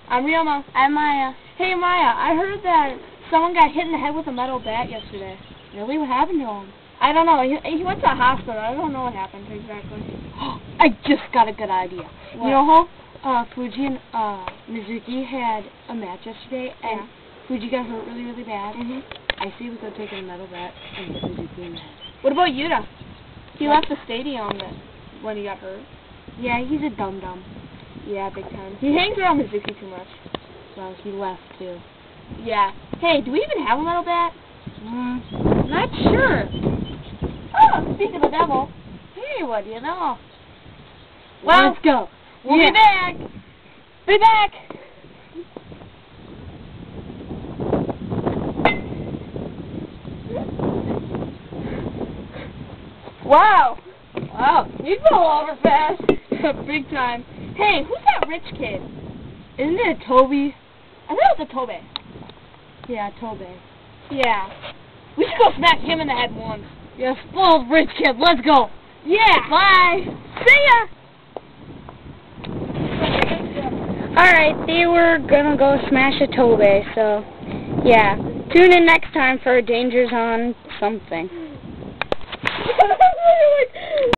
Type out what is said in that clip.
I'm Rioma. I'm Maya. Hey Maya, I heard that someone got hit in the head with a metal bat yesterday. Really? What happened to him? I don't know. He went to the hospital. I don't know what happened exactly. I just got a good idea. What? You know how Fuji and Mizuki had a match yesterday, and Fuji got hurt really, really bad? I see we could take a metal bat and hit Mizuki in the head. What about Yuta? He left the stadium when he got hurt. Yeah, he's a dum-dum. Yeah, big time. He hangs around Mizuki too much. Well, he left, too. Yeah. Hey, do we even have a metal bat? Not sure. Oh, speaking of the devil. Hey, what do you know? Well, let's go. We'll be back. Be back. Wow. Wow, you fell over fast. Big time. Hey, who's that rich kid? Isn't it Toby? I thought it was a Tobe. Yeah, Toby. Yeah. We should go smack him in the head once. Yeah, spoiled rich kid. Let's go. Yeah. Bye. See ya. Alright, they were gonna go smash a Tobe, so yeah. Tune in next time for Dangers on something.